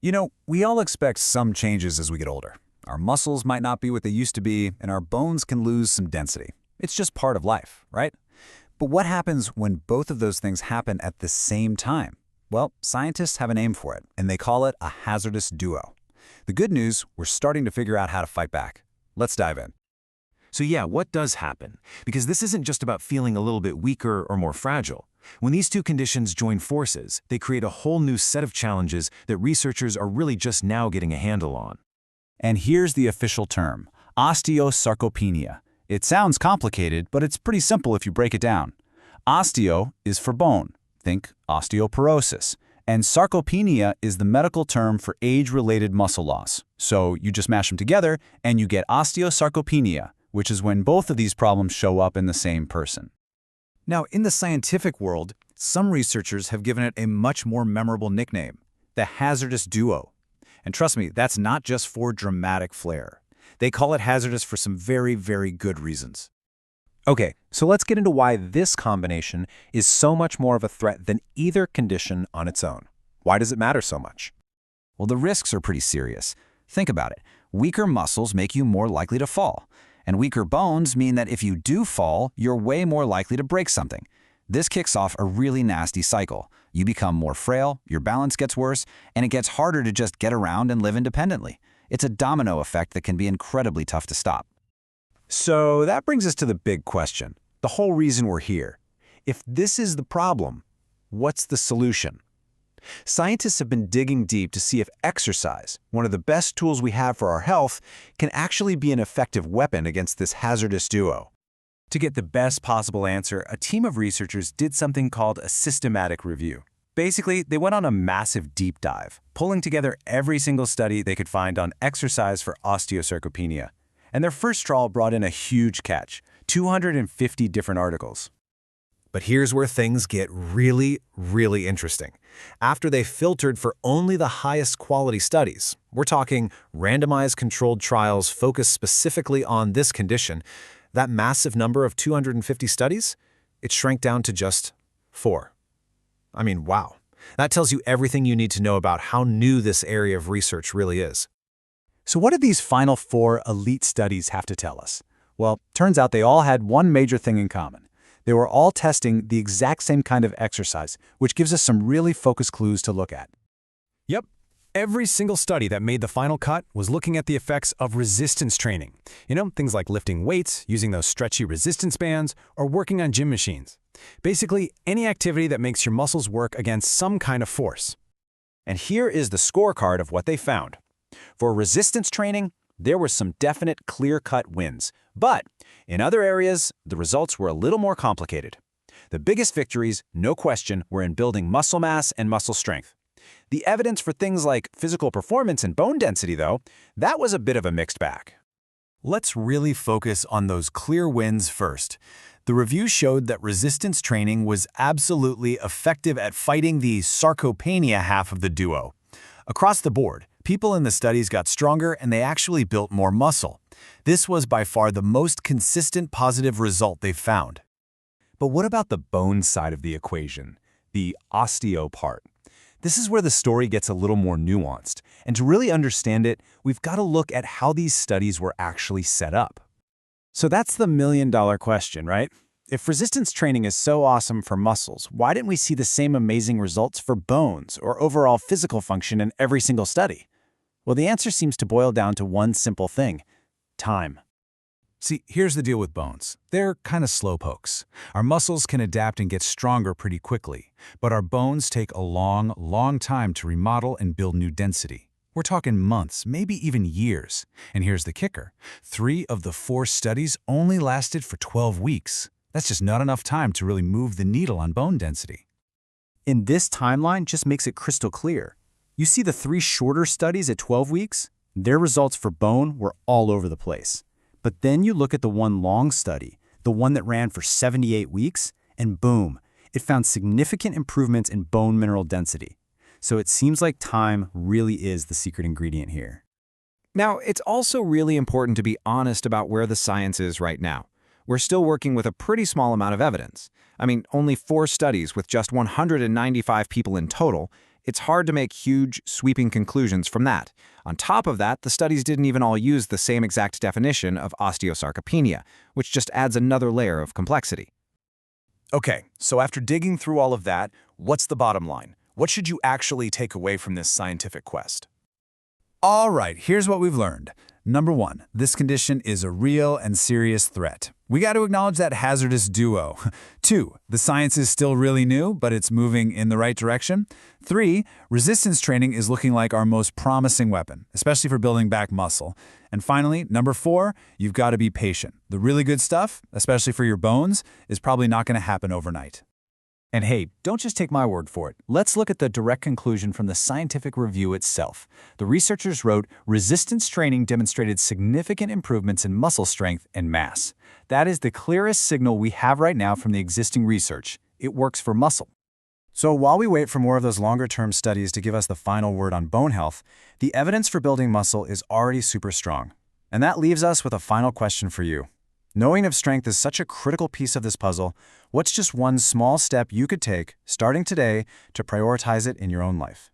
We all expect some changes as we get older. Our muscles might not be what they used to be, and our bones can lose some density. It's just part of life, right? But what happens when both of those things happen at the same time? Well, scientists have a name for it, and they call it a hazardous duo. The good news, we're starting to figure out how to fight back. Let's dive in. So yeah, what does happen? Because this isn't just about feeling a little bit weaker or more fragile. When these two conditions join forces, they create a whole new set of challenges that researchers are really just now getting a handle on. And here's the official term, osteosarcopenia. It sounds complicated, but it's pretty simple if you break it down. Osteo is for bone, think osteoporosis, and sarcopenia is the medical term for age-related muscle loss. So you just mash them together and you get osteosarcopenia, which is when both of these problems show up in the same person. Now, in the scientific world, some researchers have given it a much more memorable nickname, the hazardous duo. And trust me, that's not just for dramatic flair. They call it hazardous for some very, very good reasons. Okay, so let's get into why this combination is so much more of a threat than either condition on its own. Why does it matter so much? Well, the risks are pretty serious. Think about it. Weaker muscles make you more likely to fall. And weaker bones mean that if you do fall, you're way more likely to break something. This kicks off a really nasty cycle. You become more frail, your balance gets worse, and it gets harder to just get around and live independently. It's a domino effect that can be incredibly tough to stop. So that brings us to the big question, the whole reason we're here. If this is the problem, what's the solution? Scientists have been digging deep to see if exercise, one of the best tools we have for our health, can actually be an effective weapon against this hazardous duo. To get the best possible answer, a team of researchers did something called a systematic review. Basically, they went on a massive deep dive, pulling together every single study they could find on exercise for osteosarcopenia. And their first trial brought in a huge catch, 250 different articles. But here's where things get really, really interesting. After they filtered for only the highest quality studies, we're talking randomized controlled trials focused specifically on this condition, that massive number of 250 studies, it shrank down to just 4. I mean, wow. That tells you everything you need to know about how new this area of research really is. So what did these final 4 elite studies have to tell us? Well, turns out they all had one major thing in common. They were all testing the exact same kind of exercise, which gives us some really focused clues to look at. Yep. Every single study that made the final cut was looking at the effects of resistance training. Things like lifting weights, using those stretchy resistance bands, or working on gym machines. Basically, any activity that makes your muscles work against some kind of force. And here is the scorecard of what they found. For resistance training, there were some definite clear-cut wins. But in other areas, the results were a little more complicated. The biggest victories, no question, were in building muscle mass and muscle strength. The evidence for things like physical performance and bone density, though, that was a bit of a mixed bag. Let's really focus on those clear wins first. The review showed that resistance training was absolutely effective at fighting the sarcopenia half of the duo. Across the board, people in the studies got stronger and they actually built more muscle. This was by far the most consistent positive result they've found. But what about the bone side of the equation, the osteo part? This is where the story gets a little more nuanced, and to really understand it, we've got to look at how these studies were actually set up. So that's the million-dollar question, right? If resistance training is so awesome for muscles, why didn't we see the same amazing results for bones or overall physical function in every single study? Well, the answer seems to boil down to one simple thing: time. See, here's the deal with bones. They're kind of slowpokes. Our muscles can adapt and get stronger pretty quickly, but our bones take a long, long time to remodel and build new density. We're talking months, maybe even years. And here's the kicker. 3 of the 4 studies only lasted for 12 weeks. That's just not enough time to really move the needle on bone density. And this timeline just makes it crystal clear. You see the 3 shorter studies at 12 weeks? Their results for bone were all over the place. But then you look at the one long study, the one that ran for 78 weeks, and boom, it found significant improvements in bone mineral density. So it seems like time really is the secret ingredient here. Now, it's also really important to be honest about where the science is right now. We're still working with a pretty small amount of evidence. I mean, only 4 studies with just 195 people in total. It's hard to make huge, sweeping conclusions from that. On top of that, the studies didn't even all use the same exact definition of osteosarcopenia, which just adds another layer of complexity. Okay, so after digging through all of that, what's the bottom line? What should you actually take away from this scientific quest? All right, here's what we've learned. Number 1, this condition is a real and serious threat. We got to acknowledge that hazardous duo. 2, the science is still really new, but it's moving in the right direction. 3, resistance training is looking like our most promising weapon, especially for building back muscle. And finally, number 4, you've got to be patient. The really good stuff, especially for your bones, is probably not going to happen overnight. And hey, don't just take my word for it. Let's look at the direct conclusion from the scientific review itself. The researchers wrote, resistance training demonstrated significant improvements in muscle strength and mass. That is the clearest signal we have right now from the existing research. It works for muscle. So while we wait for more of those longer-term studies to give us the final word on bone health, the evidence for building muscle is already super strong. And that leaves us with a final question for you. Knowing if strength is such a critical piece of this puzzle, what's just one small step you could take, starting today, to prioritize it in your own life?